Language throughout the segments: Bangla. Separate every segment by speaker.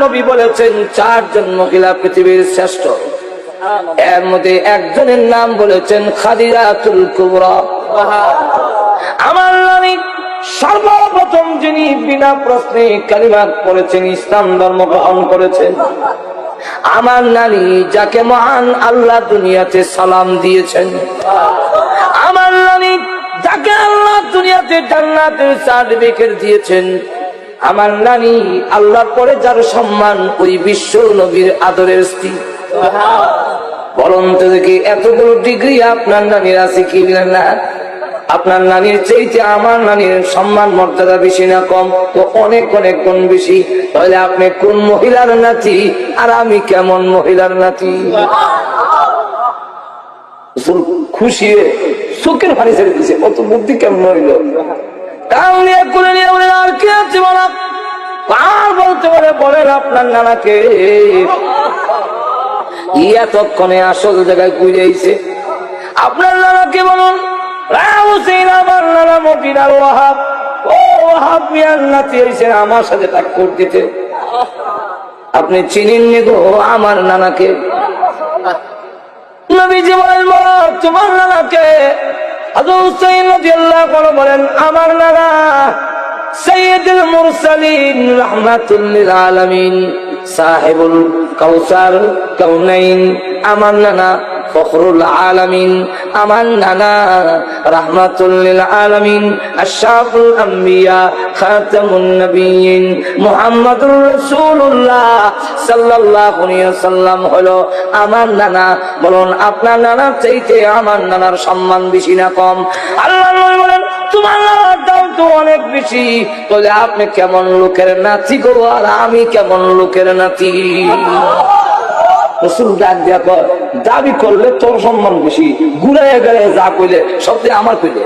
Speaker 1: নবী বলেছেন চারজন মহিলা পৃথিবীর শ্রেষ্ঠ, এর মধ্যে একজনের নাম বলেছেন খাদিজাতুল কুবরা। আমার নবী সর্বপ্রথম যিনি বিনা প্রশ্নে কালিমা পড়েছেন, ইসলাম ধর্ম গ্রহণ করেছেন, আমার নানি, যাকে মহান আল্লাহ দুনিয়াতে সালাম দিয়েছেন, আমার নানি, যাকে আল্লাহ দুনিয়াতে জান্নাতের সার্টিফিকেট দিয়েছেন, আমার নানি, আল্লাহর পরে যার সম্মান, ওই বিশ্ব নবীর আদরের স্ত্রী। বলুন তো দেখি, এতগুলো ডিগ্রি আপনার নানির আছে কি না? আপনার নানির চাইতে আমার নানির সম্মান মর্যাদা বেশি না কম? তো অনেক অনেক গুণ বেশি। তাহলে আপনি কোন মহিলার নাতি আর আমি কেমন মহিলার নাতি? খুশি চোখের পানি ছেড়ে দিছে, অত বুদ্ধি কেমন হইল? আর কি আছে বলা, কার বলতে পারে? বলেন আপনার নানাকে। এতক্ষণে আসল জায়গায় ঘুরে আইছে। আপনার নানাকে বলুন, আমার নানা মদিনার ওয়াহাব, ও ওয়াহাব মিয়ার নাতি হয়েছেন, আমার সাথে টাক্কর দিতে। আপনি চিনেননি গো আমার নানাকে? নবীজি বলেন, তোমার নানাকে? হযরত হুসাইন রাদিয়াল্লাহু আনহু বলেন, আমার নানা সাইয়্যিদুল মুরসালিন রাহমাতুল লিল আলামিন, সাহেবুল কাউসার কাউনাইন, আমার নানা ফখরুল আলামিন, আমার নানা রাহমাতুল লিল আলামিন, আশরাফুল আম্বিয়া, খাতামুন নবিয়্যিন, মুহাম্মাদুর রাসূলুল্লাহ সাল্লাল্লাহু আলাইহি ওয়াসাল্লাম হলো আমার নানা। বলুন আপনার নানার চাইতে আমার নানার সম্মান বেশি না কম? আল্লাহ নবী বলেন, তোমার নানার দাম তো অনেক বেশি। তাহলে আপনি কেমন লোকের নাতি গো, আর আমি কেমন লোকের নাতি? রাসূল ডাক দিয়া কয়, দাবি করলে তোর সম্মান বেশি, ঘুরাইয়া গেলে যা কইলে সবচেয়ে আমার কইলে,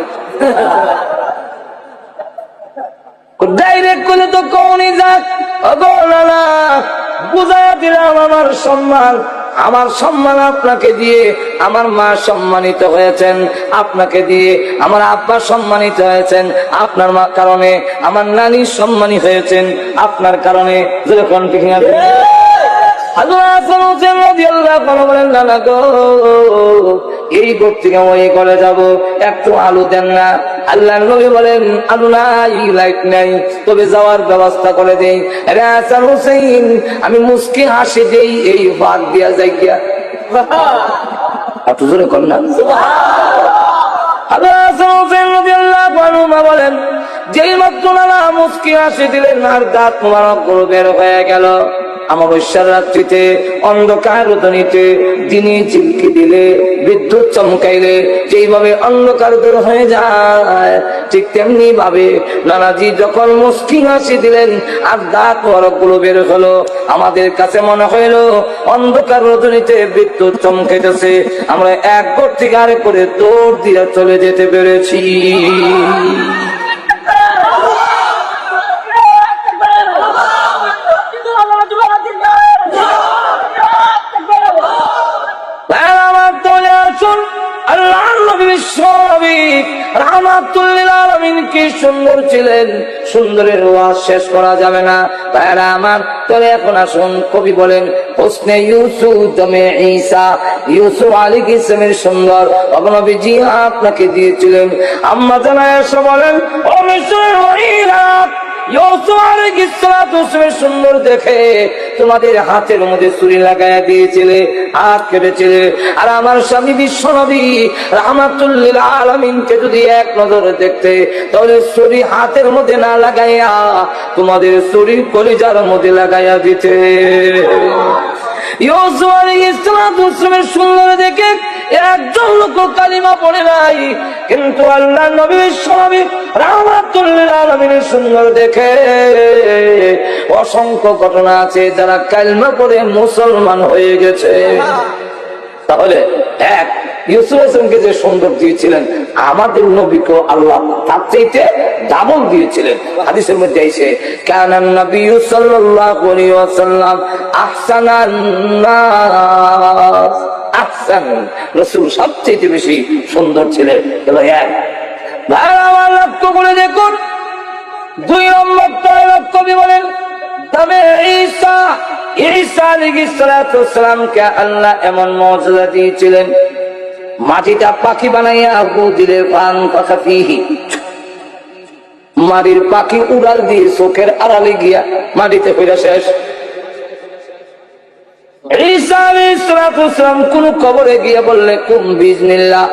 Speaker 1: ডাইরেক্ট কইলে তো কওনি যাক। না, বুঝাইয়া দিলাম আমার সম্মান। আমার সম্মান আপনাকে দিয়ে আমার মা সম্মানিত হয়েছেন, আপনাকে দিয়ে আমার আব্বা সম্মানিত হয়েছেন, আপনার মা কারণে আমার নানি সম্মানী হয়েছেন, আপনার কারণে। যখন এই ঘর থেকে ওই ঘরে যাবো, একটু আলু দেন না। আল্লাহ নবী বলেন, আলু নাই, লাইট নাই, তবে যাওয়ার ব্যবস্থা করে দেই। হাসান হুসাইন, আমি মুস্কি হাসি দেই, এই ভাগ দিয়া যাই গিয়া। এত জোরে কর না। বলেন, যেই মাত্র নানা মুস্কি হাসি দিলেন আর দাঁত মোবারক গুলো বের হয়ে গেল, অমাবস্যার রাত্রিতে অন্ধকার রোদনীতে দিনে চিমকি দিলে, বিদ্যুৎ চমকাইলে যেইভাবে অন্ধকার দূর হয়ে যায়, ঠিক তেমনি ভাবে নানাজি যখন মুস্কি হাসি দিলেন আর দাঁত মোবারক গুলো বের হলো, আমাদের কাছে মনে হইল অন্ধকার রোদনীতে বিদ্যুৎ চমকাইতেছে, আমরা এক ঘর থেকে আরেক করে দৌড় দিয়ে চলে যেতে পেরেছি। কি সুন্দর ছিলেন, সুন্দরের ওয়াজ শেষ করা যাবে না। ভাইরা আমার, তবে এখন আসুন, কবি বলেন, হোসনে ইউসুফ দমে ঈসা, ইউসুফ আলাইহিস সালামের সুন্দর নবীজি আপনাকে দিয়েছিলেন। আম্মা জানা এসে বলেন, ও মিসরের ওয়াইরা, ইউসুফ আলাইহিস সালামের সুন্দর দেখে তোমাদের হাতের মধ্যে ছুরি লাগাইয়া দিয়েছিলে, হাত কেটেছিলে। আর আমার স্বামী বিশ্ব নবী রাহমাতুল লিল আলামিনকে যদি এক নজরে দেখতে, তাহলে ছুরি হাতের মধ্যে না লাগাইয়া তোমাদের ছুরি কলিজার মধ্যে লাগাইয়া দিতে। ইউসুফ আলাইহিস সালামের সুন্দর দেখে একজন লোক কালিমা পড়ে নাই, কিন্তু আল্লাহ নবী বিশ্ব নবী রাহমাতুল লিল আলামিনের সুন্দর দেখে অসংখ্য ঘটনা আছে যারা কালিমা পড়ে মুসলমান হয়ে গেছে। তাহলে এক, ইউসুফ আলাইহিসসালামকে যে সুন্দর দিয়েছিলেন, আমাদের নবীকে আল্লাহ তার চাইতে ডাবল দিয়েছিলেন। হাদিসের মধ্যে আছে, কানান নবী সাল্লাল্লাহু আলাইহি ওয়াসাল্লাম আহসানান নাস, আহসান, রাসূল সবচেয়ে বেশি সুন্দর ছিলেন। এবার এক ভাই আমার লক্ষ্য করে দেখুন, দুই নম্বর কবি বলেন, তবে ঈসা ঈসা আলাইহিস সালাতু ওয়াসসালামকে আল্লাহ এমন মুজিজা দিয়েছিলেন, মাটিটা পাখি বানাইয়া গু দিলে পান পাখা ফিহি, মাটির পাখি উড়াল দিয়ে চোখের আড়ালে গিয়া মাটিতে পড়ে শেষ। ঈসা আলাইহিস সালাতু ওয়াসসালাম কোন কবরে গিয়ে বললে কুম বিইজনিল্লাহ,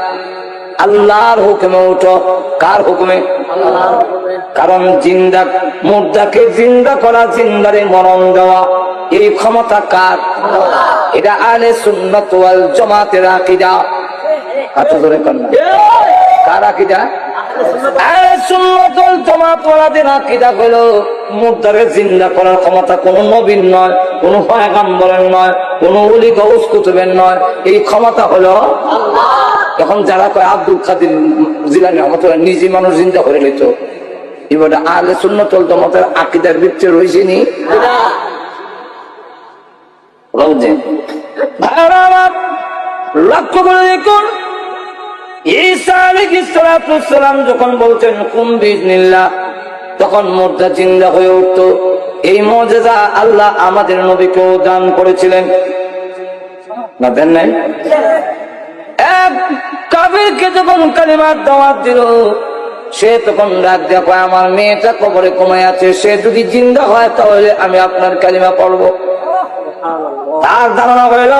Speaker 1: আল্লাহর হুকুমে উঠো। কার হুকুমে? আল্লাহর হুকুমে। কারণ জিন্দা মুর্দাকে জিন্দা করা, জিন্দারে মরণ দেওয়া, এই ক্ষমতা কার? আল্লাহ। এটা আহলে সুন্নাত ওয়াল জামাতের আকীদা। এত জোরে কোন কার আকীদা? আহলে সুন্নাত ওয়াল জামাত ওয়ালাদের আকীদা হলো মুর্দারে জিন্দা করার ক্ষমতা কোন নবীর নয়, কোন পয়গম্বরের নয়, কোন ওলি গাউস কুতুবের নয়, এই ক্ষমতা হলো আল্লাহ। এখন যারা কয় আব্দুল কাদের জিলানী রহমাতুল্লাহ নিজে মানুষ জিন্দা করে নিত, এবার আহলে সুন্নাত ওয়াল জামাতের আকীদার ভিতরে রইছে নি লক্ষ্য করে দেখুন। ঈসা আলাইহিস সালাতু ওয়াসসালাম যখন বলছেন কুম বিইজনিল্লাহ, তখন মুর্দা জিন্দা হয়ে উঠত। এই মুজিজা আল্লাহ আমাদের নবীকেও দান করেছিলেন, না দেন নাই? এক কাফিরকে যখন কালিমার দাওয়াত দিল, সে তখন ডাক দিয়ে কয় আমার মেয়েটা কবরে ঘুমায় আছে, সে যদি জিন্দা হয় তাহলে আমি আপনার কালিমা পড়বো। তার ধারণা হইল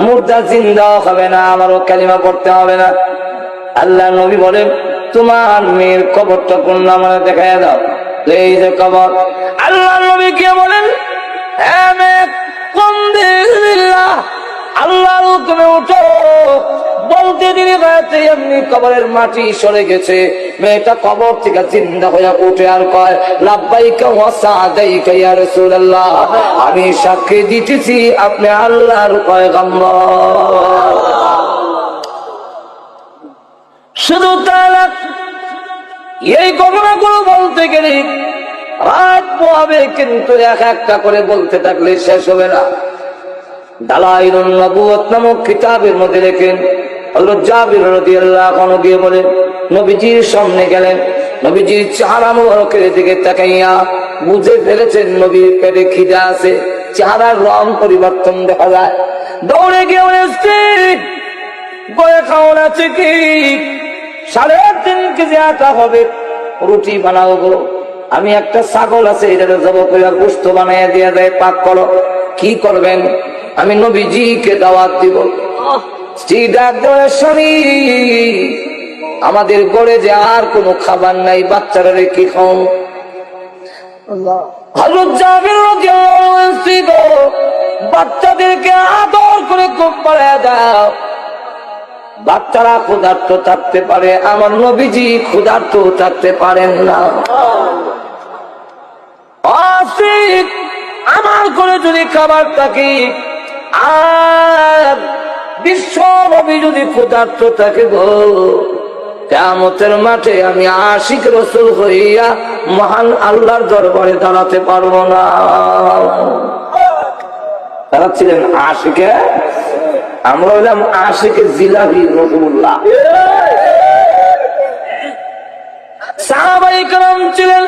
Speaker 1: মুর্দা জিন্দা হবে না, আমারও কালিমা পড়তে হবে না। আল্লাহ নবী বলেন তোমার মেয়ের কবরটা কোন নামে দেখায় দাও, এই যে কবর। আল্লাহ নবী কে বলেন হ্যাঁ মেয়ে কুম বিইজনিল্লাহ, আল্লাহর হুকুমে উঠো। বলতে দিনে গায়ে এমনি কবরের মাটি সরে গেছে, মেয়েটা কবর থেকে জিন্দা হয়ে উঠে আর কয় লাব্বাইকা ওয়া সাদাইকা ইয়া রাসূলুল্লাহ, আমি সাক্ষী দিতেছি আপনি আল্লাহর পয়গম্বর। শুধু তাই না, এই ঘটনাগুলো বলতে গেলে রাত পোহাবে, কিন্তু এক একটা করে বলতে থাকলে শেষ হবে না। দালাইলুন নবুওয়াত নামক কিতাবের মধ্যে লেখেন হযরত জাবির রাদিয়াল্লাহু আনহু গিয়ে বলেন নবীজির সামনে গেলেন, নবীজির চেহারা মুবারকের দিকে তাকাইয়া বুঝে ফেলেছেন নবীর পেটে খিদা আছে, চেহারার রং পরিবর্তন দেখা যায়। দৌড়ে গিয়ে বলেন বয়ে খাওয়ান আছে কি? 3.5 কেজি আটা হবে, রুটি বানাও গো। আমি একটা ছাগল আছে, এটা জবাই করে গোশত বানাইয়া দিয়ে দেয়, পাক করো। কি করবেন? আমি নবীজিকে দাওয়াত দিব। স্ত্রী ডাক দেওয়া স্বামী, আমাদের ঘরে যে আর কোনো খাবার নাই, বাচ্চারা কি খাও? হযরত জাবির রাদিয়াল্লাহু আনহু বাচ্চাদেরকে আদর করে খুব বাড়ায় দাও, বাচ্চারা ক্ষুধার্ত থাকতে পারে, আমার নবীজি ক্ষুধার্ত থাকতে পারেন না। আমার ঘরে যদি খাবার থাকে আর বিশ্ব নবী যদি ক্ষুধার্ত থাকে গো, কিয়ামতের মাঠে আমি আশিক রাসূল হইয়া মহান আল্লাহর দরবারে দাঁড়াতে পারবো না। তারা ছিলেন আশিকে, আমরা হইলাম আশিকে জিলাপি রসুল্লাহ। সাহাবায়ে কেরাম ছিলেন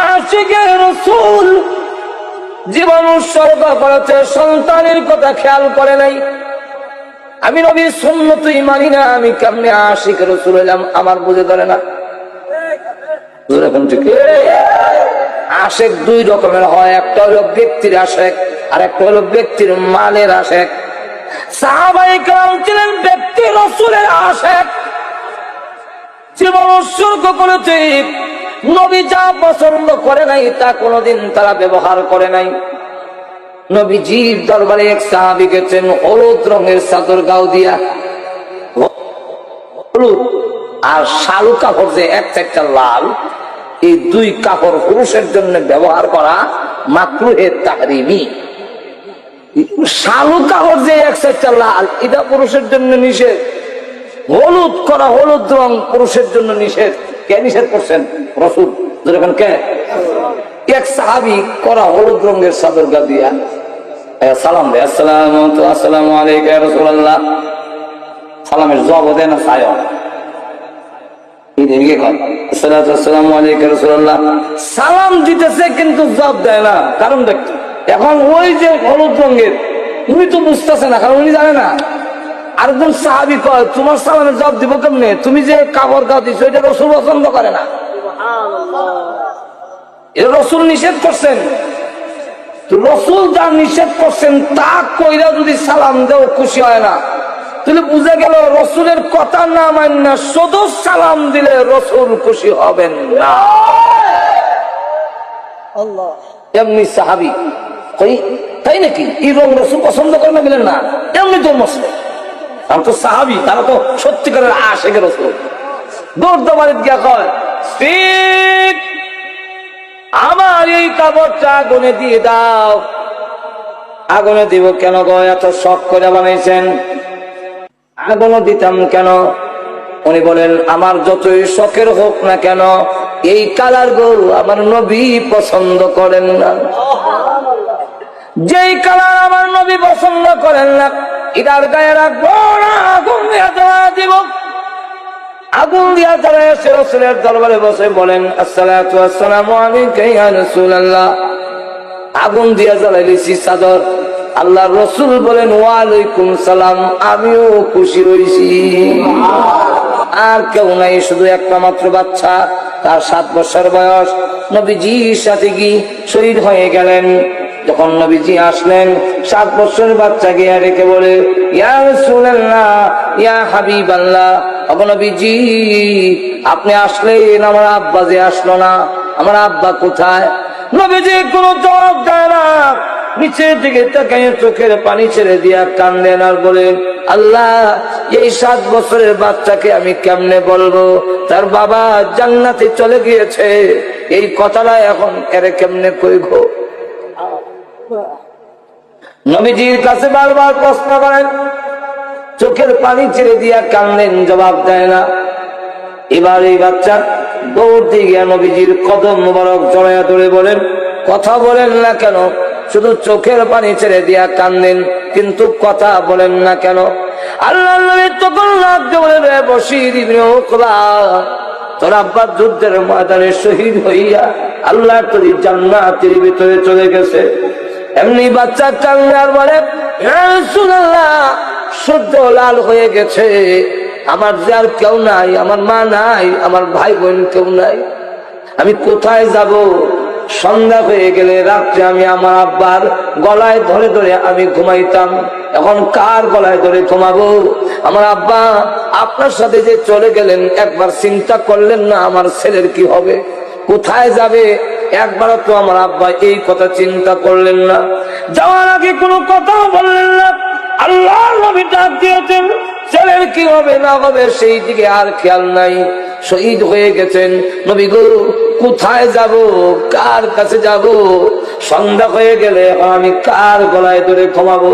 Speaker 1: আশিকে রাসূল, জীবন উৎসর্গ করেছে, সন্তানের কথা খেয়াল করে নাই। আমি নবীর সুন্নতই মানি না, আমি কেমনে আশিক রাসূল হইলাম? আমার বুঝে ধরে না। আশেক 2 রকমের হয়, একটা হলো ব্যক্তির আশেক আর একটা হলো ব্যক্তির মালের আশেক। সাহাবায়ে কেরাম ছিলেন ব্যক্তি রাসূলের আশেক, জীবন উৎসর্গ করেছে। নবী যা পছন্দ করে নাই তা কোনোদিন তারা ব্যবহার করে নাই। নবীজির দরবারে এক সাহাবী গেছেন, হলুদ রঙের চাদর গাও দিয়া, হলুদ আর শালু কাপড় যে এক চারটা লাল, এই 2 কাপড় পুরুষের জন্য ব্যবহার করা মাকরুহে তাহরিমি। শালু কাপড় যে এক চারটা লাল, এটা পুরুষের জন্য নিষেধ। হলুদ করা, হলুদ রং পুরুষের জন্য নিষেধ। কে নিষেধ করছেন? রাসূল। যেরকম কে? এক সাহাবী করা হলুদ রঙের চাদর গা দিয়া সালাম দেয়, আসসালামু আলাইকা ইয়া রাসূলুল্লাহ। সালামের জবাব দেয় না, ছায় আসসালামু আলাইকা ইয়া রাসূলুল্লাহ। সালাম দিতেছে কিন্তু জবাব দেয় না, কারণ দেখতে এখন ওই যে হলুদ রঙের উনি তো বুঝতেছে না, কারণ উনি জানে না। আরেকজন সাহাবী কয়, তোমার সালামের জবাব দিব কেমনে? তুমি যে কাপড় দাও দিচ্ছ এটা রসুল পছন্দ করে না, এটা রসুল নিষেধ করছেন। রসুল যা নিষেধ করছেন তা কইরা যদি সালাম দেও খুশি হয় না, তাহলে বুঝে গেল রসুলের কথা না মান্য শুধু সালাম দিলে রসুল খুশি হবেন না। এমনি সাহাবী কই, তাই নাকি এই রং রসুল পছন্দ করে না? বলেন না, এমনি তোর মশলা আমি তো সাহাবী, তারা তো সত্যিকারের আশেকের রসুল। দৌড় দমারিত গিয়া কয়, আমার এই কাপড়টা আগুনে দিয়ে দাও। আগুনে দিব কেন গো? এত শখ করে বানাইছেন, আগুনে দিতাম কেন? উনি বলেন, আমার যতই শখের হোক না কেন এই কালার গো আমার নবী পছন্দ করেন না। যেই কালার আমার নবী পছন্দ করেন না এটার গায়ে রাখবো না, আগুন দিয়া দেওয়া দিব। আগুন দিয়া তারা এসে রাসূলের দরবারে বসে বলেন, আসসালাতু ওয়াসসালামু আলাইকা ইয়া রাসূলুল্লাহ। আগুন দিয়া জ্বালাইছি চাদর। আল্লাহর রাসূল বলেন, ওয়া আলাইকুম সালাম, আমিও খুশি হইছি। আর কেউ নাই, শুধু একটা মাত্র বাচ্চা, তার 7 বছর বয়স। নবীজির সাথে কি শহীদ হয়ে গেলেন। যখন নবীজি আসলেন 7 বছরের বাচ্চা গিয়ে রেখে বলে, ইয়া রাসূলুল্লাহ, ইয়া হাবিবাল্লাহ, ওগো নবীজি আপনি আসলেন, আমার আব্বা যে আসলো না, আমার আব্বা কোথায়? নবীজি কোনো জবাব দেয় না, নিচের দিকে তাকিয়ে চোখের পানি ছেড়ে দিয়া কান্দেন আর বলেন, আল্লাহ এই 7 বছরের বাচ্চাকে আমি কেমনে বলবো তার বাবা জান্নাতে চলে গিয়েছে? এই কথাটা এখন এরে কেমনে কইবো? নবীজির কাছে বারবার প্রশ্ন করেন, চোখের পানি ছেড়ে দিয়া কান্দেন, জবাব দেয় না। এবার এই বাচ্চা দৌড় দিয়ে গিয়া নবীজির কদম মোবারক জড়াইয়া ধরে বলেন, কথা বলেন না কেন? শুধু চোখের পানি ছেড়ে দিয়া কান্দেন, কিন্তু কথা বলেন না কেন? আল্লাহর নবী তখন লাগতে বলেন, রে বশীর ইবনে উকবা, তোর আব্বা যুদ্ধের ময়দানে শহীদ হইয়া আল্লাহর তৈরি জান্নাতের ভিতরে চলে গেছে। এমনি বাচ্চা কান্দে আর বলে, ইয়া রাসূলুল্লাহ সূর্য লাল হয়ে গেছে, আমার যে আর কেউ নাই, আমার মা নাই, আমার ভাই বোন কেউ নাই, আমি কোথায় যাব? সন্ধ্যা হয়ে গেলে রাত্রে আমি আমার আব্বার গলায় ধরে ধরে আমি ঘুমাইতাম, এখন কার গলায় ধরে ঘুমাবো? আমার আব্বা আপনার সাথে যে চলে গেলেন, একবার চিন্তা করলেন না আমার ছেলের কি হবে, কোথায় যাবে? একবারও তো আমার আব্বা এই কথা চিন্তা করলেন না। যাওয়ার আগে কোনো কথাও বললেন না। আল্লাহর নবী ডাক দিয়েছেন, ছেলের কি হবে না হবে সেই দিকে আর খেয়াল নাই। শহীদ হয়ে গেছেন। নবী গো কোথায় যাব, কার কাছে যাব? সন্ধ্যা হয়ে গেলে আমি কার গলায় ধরে ঘুমাবো?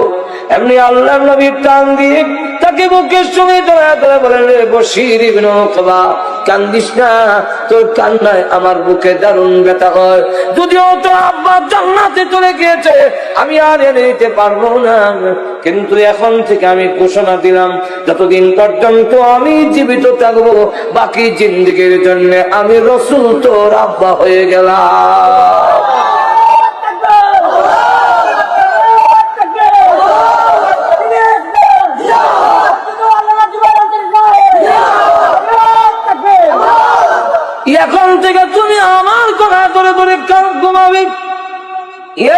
Speaker 1: এমনি আল্লাহর নবী টান দিয়ে তাকে বুকের সঙ্গে জড়ায় ধরে বলেন, রে বশীর ইবনে উকবা, কান্দিস না, তোর কান্নায় আমার বুকে দারুণ ব্যথা হয়। যদিও তোর আব্বা জান্নাতে চলে গিয়েছে, আমি আর এনে দিতে পারবো না, কিন্তু এখন থেকে আমি ঘোষণা দিলাম, যতদিন পর্যন্ত আমি জীবিত থাকবো, বাকি জিন্দেগির জন্য আমি রাসূল তোর আব্বা হয়ে গেলাম। এখন থেকে তুমি আমার কথা ধরে ধরে ঘুমাবে।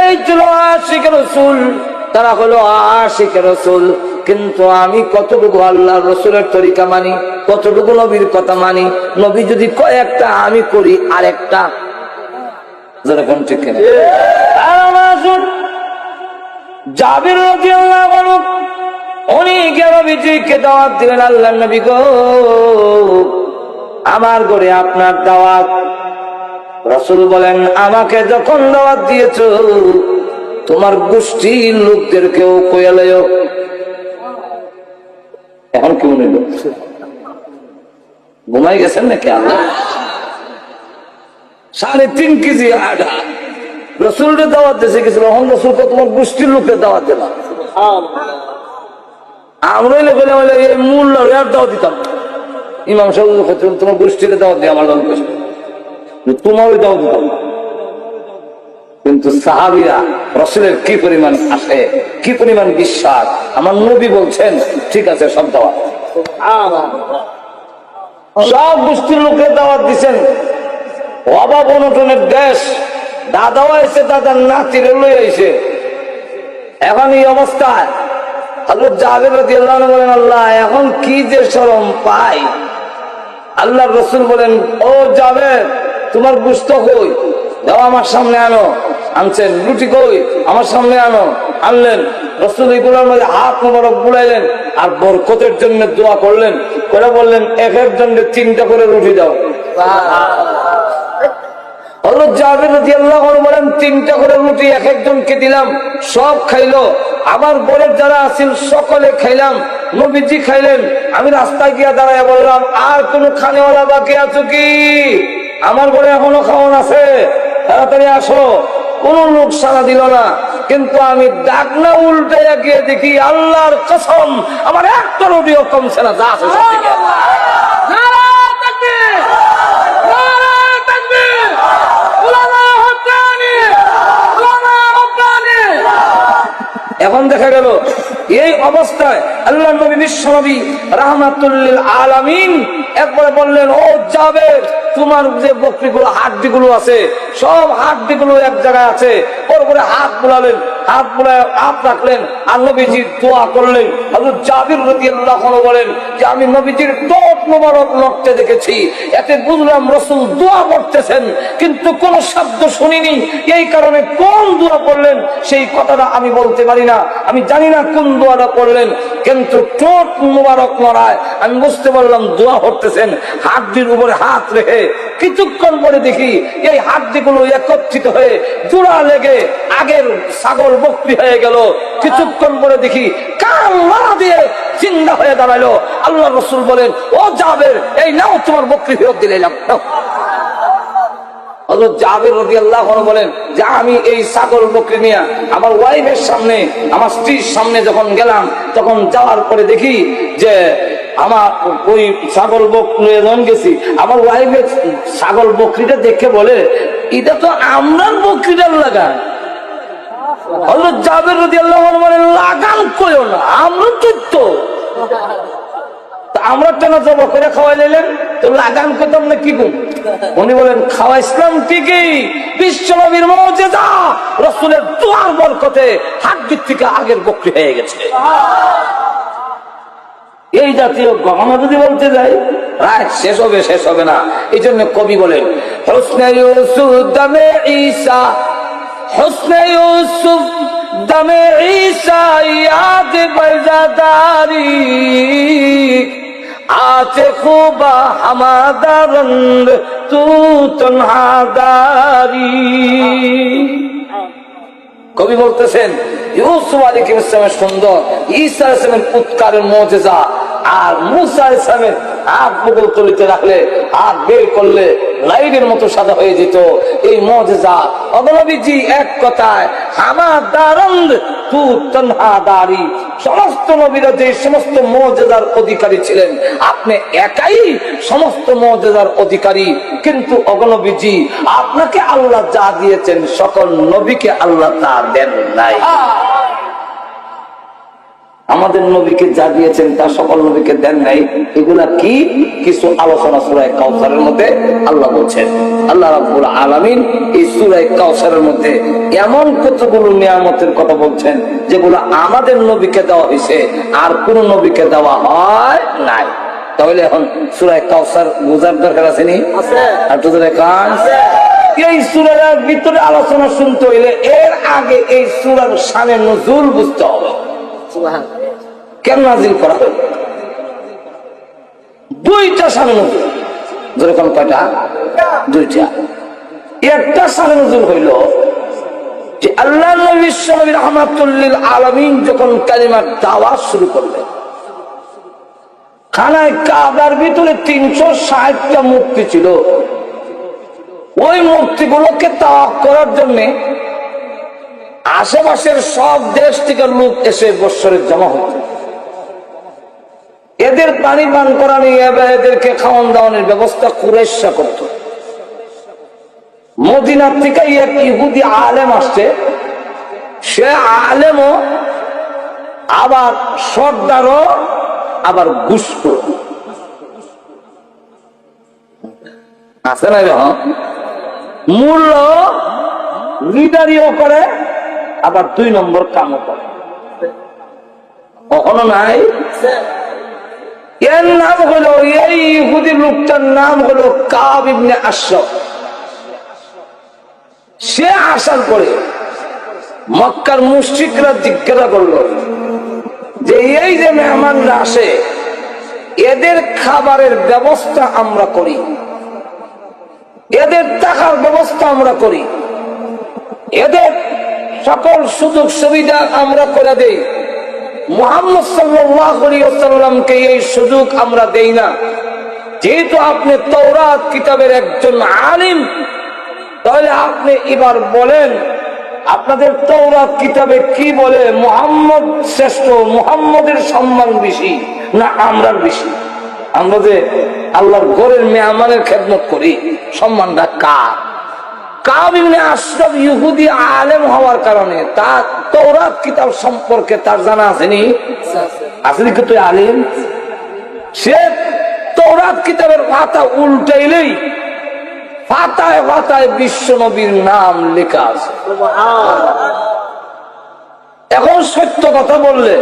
Speaker 1: এই ছিল আশিকের রাসূল, তারা হলো আশিকের রাসূল। কিন্তু আমি কতটুকু আল্লাহর রাসূলের তরিকা মানি, কতটুকু নবীর কথা মানি? নবী যদি কয় একটা, আমি করি আরেকটা। যেরকম ঠিক না? জাবির রাদিয়াল্লাহু আনহু উনি নবীজিকে দাওয়াত দিলেন, আল্লাহর নবী গো আমার ঘরে আপনার দাওয়াত। রাসূল বলেন, আমাকে যখন দাওয়াত দিয়েছো তোমার গোষ্ঠীর লোকদেরকেও কইয়া লইও। এখন কেউ নিল, ঘুমাই গেছেন নাকি? আল্লাহ 3.5 কেজি আটা রাসূলের দাওয়াত দিয়েছে গেছিল, এখন রাসূলকে তোমার গোষ্ঠীর লোকের দাওয়াত দিলাম। আমরা মূল দাওয়াত দিতাম, ইমাম সাহেব তোমার গোষ্ঠীর দাওয়াত দিয়ে আমার তোমার ওই দাওয়াত দিতাম। কিন্তু সাহাবীরা রসুলের কি পরিমাণ আসে, কি পরিমাণ বিশ্বাস, আমার নবী বলছেন ঠিক আছে সব দাওয়াত, সব গোষ্ঠীর লোকের দাওয়াত দিচ্ছেন। অভাব অনটনের দেশ, দাদাও আইসে, দাদার নাতিরে লই আইসে। এখন এই অবস্থায় হযরত জাবের রাদিয়াল্লাহু আনহু বলেন, আল্লাহ এখন কি যে শরম পাই। আল্লাহ রসুল বলেন, ও জাবের, তোমার গোশত কই, দাও আমার সামনে আনো। আনছেন। রুটি কই, আমার সামনে আনো। আনলেন। রসুল এগুলোর মধ্যে হাত মোবারক বুলাইলেন আর বরকতের জন্য দোয়া করলেন, করে বললেন এক একজনকে 3টা করে রুটি দাও। হযরত জাবের রাদিয়াল্লাহু আনহু বলেন 3টা করে রুটি এক একজনকে দিলাম, সব খাইলো। আমার ঘরের যারা আছেন সকলে খাইলাম, নবীজি খাইলেন। আমি রাস্তায় গিয়া দাঁড়ায় বললাম, আর কোন খানেওয়ালা বাকি আছো কি? আমার ঘরে এখনো খাওয়ান আছে, তাড়াতাড়ি আসো। কোন লোক সাড়া দিল না। কিন্তু আমি ডাকনা উল্টাইয়া গিয়ে দেখি, আল্লাহর কসম আমার একটা রুটিও কমছে না, যা আছে সব থেকে। এখন দেখা গেল এই অবস্থায় আল্লাহ নবী বিশ্বনবী রাহমাতুল লিল আলামিন একবার বললেন, ও জাবের, তোমার যে বকরিগুলো হাড্ডিগুলো আছে সব হাড্ডিগুলো এক জায়গায় আছে। ওর উপরে হাত বুলালেন, হাত বুলায় হাত রাখলেন আর নবীজি দোয়া করলেন। হযরত জাবির রাদিয়াল্লাহু আনহু বলেন যে আমি নবীজির ঠোঁট মোবারক নড়তে দেখেছি, এতে বুঝলাম রাসূল দোয়া করতেছেন, কিন্তু কোন শব্দ শুনিনি। এই কারণে কোন দোয়া করলেন সেই কথাটা আমি বলতে পারি না, আমি জানি না কোন দোয়াটা করলেন, কিন্তু ঠোঁট মোবারক নড়ায় আমি বুঝতে পারলাম দোয়া করতেছেন। হাড্ডির উপরে হাত রেখে কিছুক্ষণ পরে দেখি এই হাড্ডিগুলো একত্রিত হয়ে জোড়া লেগে আগের ছাগল বকরি হয়ে গেল। কিছুক্ষণ পরে দেখি কান মারা দিয়ে জিন্দা হয়ে দাঁড়ালো। আল্লাহ রাসূল বলেন, ও জাবের, এই নাও তোমার বকরি ফেরত দিলাম। হযরত জাবের রাদিয়াল্লাহু আনহু বলেন যে আমি এই ছাগল বকরি নিয়ে আমার ওয়াইফের সামনে, আমার স্ত্রীর সামনে যখন গেলাম, তখন যাওয়ার পরে দেখি যে আমার ওই ছাগল বকরি যখন গেছি, আমার ওয়াইফের ছাগল বকরিটা দেখে বলে, এটা তো আমরার বকরিটার লাগান। হযরত জাবের রাদিয়াল্লাহু আনহু বলেন, লাগান কইও না, আমরা তো আমরা কেন জব করে খাওয়াই নিলেন, তো লাগান করতাম না কি গুণ? উনি বলেন, খাওয়াইছিলাম ঠিকই, বিশ্বনবীর মুজিজা, রাসূলের দোয়ার বরকতে হাড্ডির থেকে আগের বকরি হয়ে গেছে। এই জাতীয় গহনা যদি বলতে যাই রাত শেষ হবে না। এই জন্য কবি বলেন, হুসনে ইউসুফ দামে ঈসা, হুসনে ইউসুফ দামে ঈসা ইয়াদ বজাদারি, आते खूबा हमारा रंग तू तन्हादारी। কবি বলতেছেন ইউসুফ আলাইহিস সালামের সুন্দর, ঈসা আলাইহিস সালামের উৎকারের মুজিজা, আর মুসা আলাইহিস সালামের হাত মুগল তলিতে রাখলে হাত বের করলে লাইটের মতো সাদা হয়ে যেত। এই মুজিজা নবীজি এক কথায় হামাদারন তু তনহাদারি, সমস্ত নবীরা যে সমস্ত মুজিজার অধিকারী ছিলেন, আপনি একাই সমস্ত মুজিজার অধিকারী। কিন্তু অগণবীজি, আপনাকে আল্লাহ যা দিয়েছেন সকল নবীকে আল্লাহ তা দেন নাই। আমাদের নবীকে যা দিয়েছেন তা সকল নবীকে দেন নাই। এগুলা কি? কিছু আলোচনা সূরা কাউসারের মধ্যে আল্লাহ বলছেন। আল্লাহ রাব্বুল আলামিন এই সূরা কাউসারের মধ্যে এমন কতগুলো নিয়ামতের কথা বলছেন যেগুলো আমাদের নবীকে দেওয়া হয়েছে, আর কোন নবীকে দেওয়া হয় নাই। তাহলে এখন সূরা কাউসার বোঝার দরকার আছে নি? আর তোদের কান এই সূরার ভিতরে আলোচনা শুনতে হইলে এর আগে এই সূরার শানে নজুল বুঝতে হবে। কেন নাজিল করা হলো? দুইটা শানে নজুল। যেরকম কয়টা? দুইটা। একটা শানে নজুল হইল যে আল্লাহ নবী বিশ্বনবী রাহমাতুল লিল আলামিন যখন কালিমার দাওয়াত শুরু করলেন, খানায় কাবার ভিতরে 360টা মূর্তি ছিল। ওই মূর্তিগুলোকে তাওয়াফ করার জন্য আশেপাশের সব দেশ থেকে লোক এসে বৎসরে জমা হতো। এদের পানি পান করা নিয়ে এদেরকে খাওয়ান দাওয়ানোর ব্যবস্থা কুরাইশরা করত। মদিনার থেকে এক ইহুদি আলেম আসছে, সে আলেমও আবার সর্দারও আবার ঘুষখোর আছে না, মূল্য লিডারিও করে আবার 2 নম্বর কামও করে। কখনো নাই? এর নাম হলো, এই ইহুদি লোকটার নাম হলো কাব ইবনে আশরাফ। সে আসার পরে মক্কার মুশরিকরা জিজ্ঞাসা করলো যে এই যে মেহমানরা আসে, এদের খাবারের ব্যবস্থা আমরা করি, এদের টাকার ব্যবস্থা আমরা করি, এদের সকল সুযোগ সুবিধা আমরা করে দেই, মুহাম্মদ সাল্লাল্লাহু আলাইহি ওয়াসাল্লামকে এই সুযোগ আমরা দেই না। যেহেতু আপনি তাওরাত কিতাবের একজন আলিম, তাহলে আপনি এবার বলেন আপনাদের তাওরাত কিতাবে কি বলে, মুহাম্মদ শ্রেষ্ঠ, মুহাম্মদের সম্মান বেশি না আমরার বেশি? আমরা যে আল্লাহর ঘরের মেহমানের খেদমত করি, সম্মানটা কার? কাব ইবনে আশরাফ ইহুদি আলেম হওয়ার কারণে তার তাওরাত কিতাব সম্পর্কে তার জানা আসেনি, আসলে কি তুই আলিম? সে তাওরাত কিতাবের পাতা উল্টাইলেই পাতায় পাতায় বিশ্ব নবীর নাম লেখা আছে। এখন সত্য কথা বললে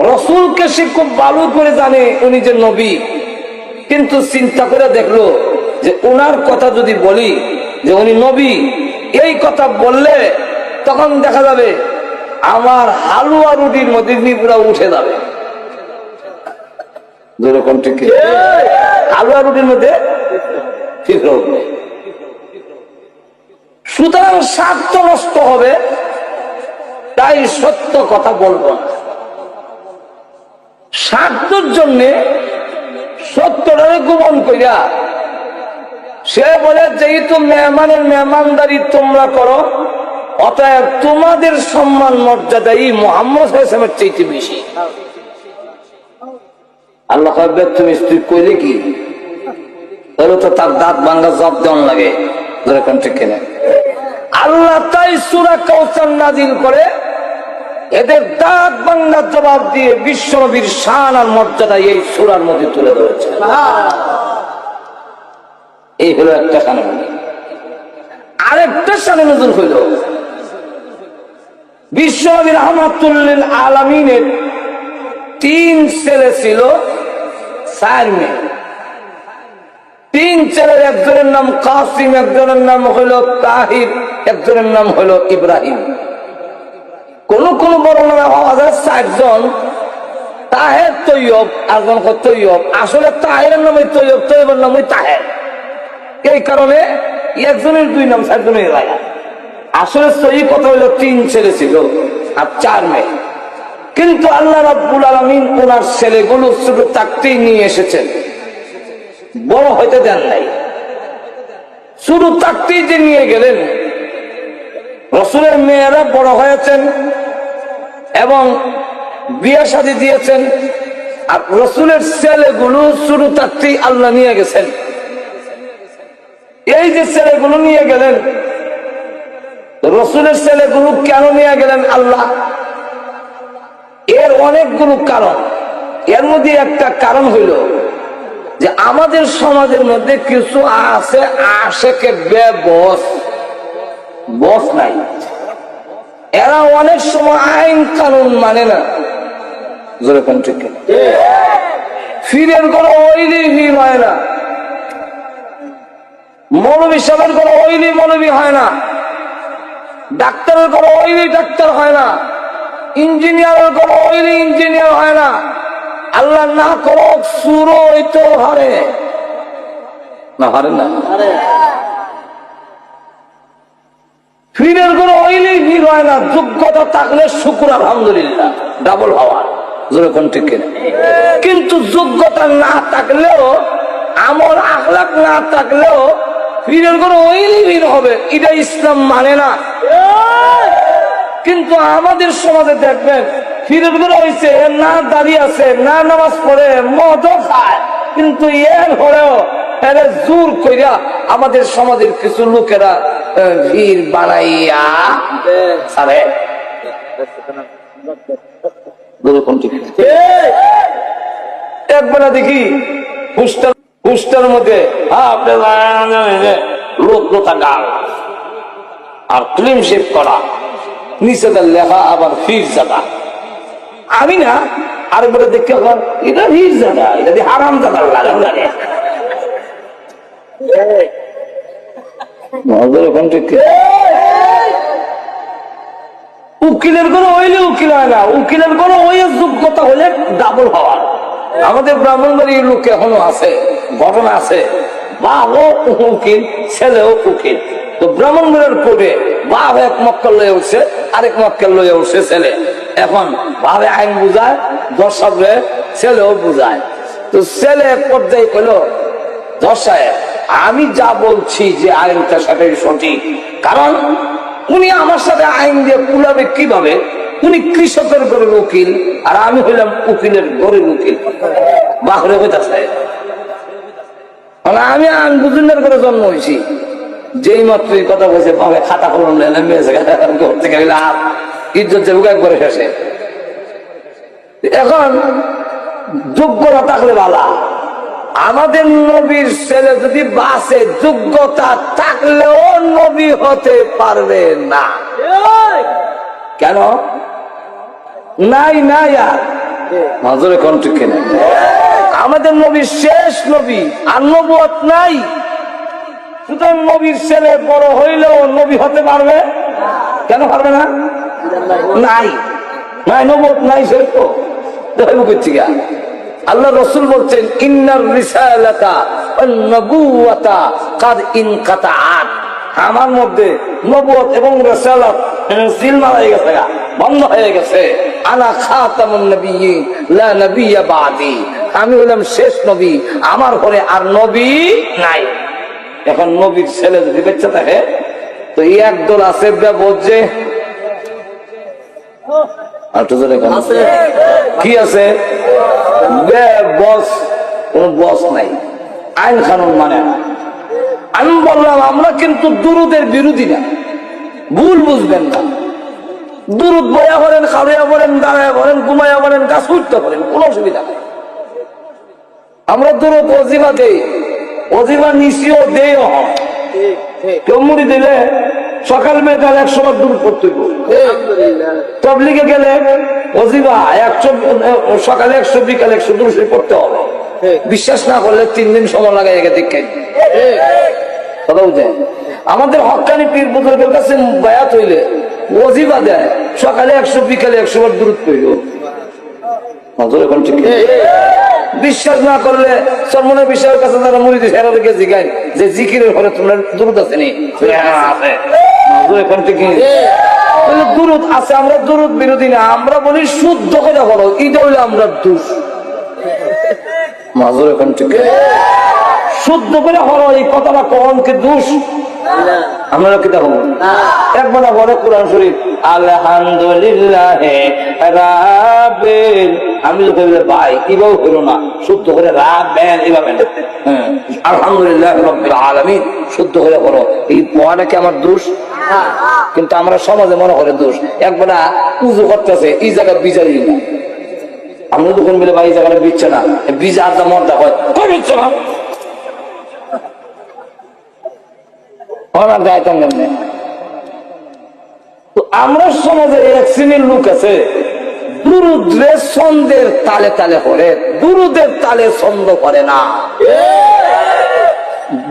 Speaker 1: রসুলকে সে খুব ভালো করে জানে উনি যে নবী, কিন্তু চিন্তা করে দেখলো যে ওনার কথা যদি বলি যে উনি নবী, এই কথা বললে তখন দেখা যাবে আমার হালুয়া রুটির মধ্যে পুরা উঠে যাবে। যেরকম ঠিক হালুয়া রুটির মধ্যে ঠিক হবে, সুতরাং স্বার্থ নষ্ট হবে, তাই সত্য কথা বলবো না। স্বার্থের জন্য সত্যটারে গোপন কইরা সে বলে যেহেতু মেহমানের মেহমানদারি তোমরা করো, অতএব তোমাদের সম্মান মর্যাদাই মুহাম্মদ সাল্লাল্লাহু আলাইহি ওয়াসাল্লামের চাইতে বেশি। আল্লাহ কইবে তুমি স্ত্রী কইলে কি, তাহলে তো তার দাঁত ভাঙা জব দেওয়ান লাগে। ঠিক কিনা? আল্লাহ তাই সূরা কাউসার নাজিল করে এদের দাঁত ভাঙার জবাব দিয়ে বিশ্বনবীর শান আর মর্যাদা এই সূরার মধ্যে তুলে ধরেছে। এই হলো একটা শানে নজুল। আরেকটা শানে নজুল হইল বিশ্বনবী রাহমাতুল লিল আলামিনের 3 ছেলে ছিল, 4 মেয়ে। 3 ছেলের একজনের নাম কাসিম, একজনের নাম হলো তাহির, একজনের নাম হলো ইব্রাহিম। কোন কোন বর্ণনা পাওয়া যায় 4 জন, তাহের তৈয়ব, একজন তৈয়ব। আসলে তাহেরের নাম তৈয়ব, তৈয়বের নাম তাহের। এই কারণে একজনের 2 নাম, 4 জনের লাগে। আসলে সহি কথা হলো 3 ছেলে ছিল আর 4 মেয়ে। কিন্তু আল্লাহ রাব্বুল আলামিন ওনার ছেলেগুলো ছোট থাকতেই নিয়ে এসেছেন, বড় হইতে দেন নাই। শুরু থাকতেই যে নিয়ে গেলেন, রাসূলের মেয়েরা বড় হয়েছেন এবং বিয়ে শাদী দিয়েছেন, আর রাসূলের ছেলেগুলো শুরু থাকতেই আল্লাহ নিয়ে গেছেন। এই যে ছেলেগুলো নিয়ে গেলেন, রাসূলের ছেলেগুলো কেন নিয়ে গেলেন আল্লাহ? এর অনেকগুলো কারণ। এর মধ্যে একটা কারণ হইল যে আমাদের সমাজের মধ্যে কিছু আছে আশেকে বস বস নাই, এরা অনেক সময় আইন কানুন মানে না। যেরকম ঠিক ফিরের কোনো ওইলি ভিড় হয় না, মৌলবী সাহেবের কোনো ওইলি মৌলবী হয় না, ডাক্তারের কোনো ওইলি ডাক্তার হয় না, ইঞ্জিনিয়ারের কোনো ওইলি ইঞ্জিনিয়ার হয় না। আল্লাহ না করো সুরো হইতে হারে না, হারে না। ফিরের কোনো ওইলি ভিড় হয় না, যোগ্যতা থাকলে শুকর আলহামদুলিল্লাহ ডাবল হওয়ার। যেরকম ঠিক কিনা? কিন্তু যোগ্যতা না থাকলেও, আমল আখলাক না থাকলেও ফিরের কোনো ওইলি ভিড় হবে, এটা ইসলাম মানে না। কিন্তু আমাদের সমাজে দেখবেন ফিরের ঘরে হয়েছে, না দাঁড়িয়ে আছে, না নামাজ পড়ে, মদও খায়, কিন্তু এর হলেও এর জোর কইরা আমাদের সমাজের কিছু লোকেরা ভিড় বানাইয়া আরে একবার দেখি পুস্টার মধ্যে লোক লোকা গাল আর ক্লিন শেপ করা, নিচে লেখা আবার ফির জাদা। আমি না আরেকবার দেখতে এটা ফির জাদা, এটা দিয়ে হারাম জাদা লাগে। উকিলের কোন হইলে উকিল হয় না, উকিলের কোন ওই যোগ্যতা হলে ডাবল হওয়ার। আমাদের ব্রাহ্মণবাড়ির লোক এখনো আছে, ঘটনা আছে, বাবও উকিল ছেলেও উকিল। তো ব্রাহ্মণবাড়ির কোর্টে বাপ এক মক্কেল লয়ে উঠছে, আরেক মক্কেল লয়ে উঠছে ছেলে। এখন ভাবে আইন বুঝায়, দর্শকরে ছেলেও বুঝায়। তো ছেলে এক পর্যায়ে পেল, দর্শায় আমি যা বলছি যে আইনটা সেটাই সঠিক, কারণ উনি আমার সাথে আইন দিয়ে কুলাবে কিভাবে? উনি কৃষকের ঘরের উকিল আর আমি হইলাম উকিলের ঘরের উকিল। বাহরে হইতাছে আমি আইন বুঝুনের করে জন্ম হয়েছি। যেই মাত্র এই কথা বলছে ভাবে খাতা কলম থেকে ইজ্জত যাবো একবারে শেষে। এখন যোগ্যতা থাকলে ভালো। আমাদের নবীর ছেলে যদি বাসে যোগ্যতা থাকলেও নবী হতে পারবে না। কেন? নাই নাই আর নজরে কোন ঠিক কিনা? আমাদের নবীর শেষ নবী আর নবুয়ত নাই। সুতরাং নবীর ছেলে বড় হইলেও নবী হতে পারবে? কেন পারবে না? নাই নাই নবুয়ত নাই, সে তো করছি। আল্লাহ রসুল বলছেন ইন্নার রিসালাতা ওয়ান নবুওয়াতা কাদ ইনকাতাআত, আমার মধ্যে নবুয়ত এবং রিসালাত সিলমার হয়ে গেছে, বন্ধ হয়ে গেছে। আনা খাতামুন নবিয়্যিন লা নবিয়্যা বাদি, আমি হলাম শেষ নবী, আমার পরে আর নবী নাই। এখন নবীর ছেলে যদি বেঁচে থাকে তো একদল আছে বলছে কি আছে বস, কোন বস নাই, আইন কানুন মানে না। আমি বললাম আমরা কিন্তু দুরুদের বিরোধী না, ভুল বুঝবেন না। দুরুদ বয়া বলেন, খাওয়া বলেন, দাঁড়ায় বলেন, ঘুমাইয়া বলেন, গাছ উঠতে বলেন, কোন অসুবিধা নেই। আমরা দুরুদ অজিবা দেই, অজিবা নিশিও দেও হয়। কেউ মুড়ি দিলে সকাল মেয়েটার 100 বার দূর করতে তবলিগে গেলে অজিবা 100, সকালে 100, বিকালে 100 দূর করতে হবে। বিশ্বাস না করলে 3 দিন সময় লাগাই দেখেন কথা বুঝে। আমাদের হক্কানি পীর বুজুর্গের কাছে বায়াত হইলে অজিবা দেয়, সকালে 100, বিকালে 100 বার দূর করল। এখন ঠিক বিশ্বাস না করলে সরমনের বিষয়ের কাছে যারা মুড়ি দিয়ে সেরা দেখে জিগাই যে জিকিরের ফলে তোমরা দূরত আছে নি? এখন ঠিক দূরত আছে। আমরা দূরত বিরোধী না, আমরা বলি শুদ্ধ করে বলো, এটা হইলে আমরা দোষ। মাজুর এখন ঠিক শুদ্ধ করে হলো, এই কথাটা কমকে দোষ আমরা কি দেখো একবার না বড় কোরআন শরীফ আলহামদুলিল্লাহ রাব্বিল, আমি তো ভাই এভাবে হইলো না, শুদ্ধ করে রাব্বেন এভাবে না, আলহামদুলিল্লাহ রাব্বিল আলামিন শুদ্ধ করে বলো। এই পড়াটা কি আমার দোষ? কিন্তু আমরা সমাজে মনে করে দোষ। একবার উজু করতেছে এই জায়গা বিজারি না, আমরা যখন বলে ভাই এই জায়গাটা বিচ্ছে না, বিজা আড্ডা মর্দা হয় বিচ্ছে না, আমরা সমাজে এক শ্রেণীর লোক আছে দুরুদের ছন্দের তালে তালে করে, দুরুদের তালে ছন্দ করে না,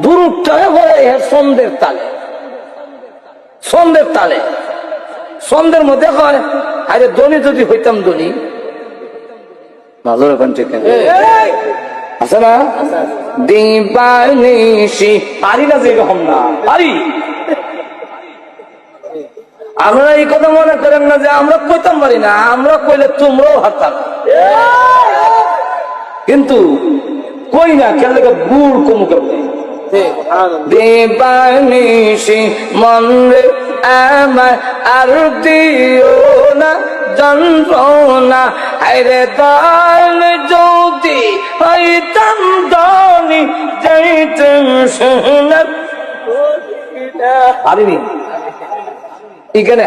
Speaker 1: দুরুদটাকে করে ছন্দের তালে, ছন্দের তালে, ছন্দের মধ্যে হয় আরে ধনী যদি হইতাম ধনী নজর এখন ঠিক আছে না? দিবানিশি পারি না, যেরকম না পারি। আমরা এই কথা মনে করেন না যে আমরা কইতাম পারি না, আমরা কইলে তোমরাও হারতাম, কিন্তু কই না কেন গুড় কমুকে দিবানিশি মনে আমার আর দিও না যন্ত্রণা, আরে দান যদি হইতাম ধনী যাইতাম সোনার পারিনি। এখানে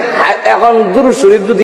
Speaker 1: এখন দুরূদ শরীফ যদি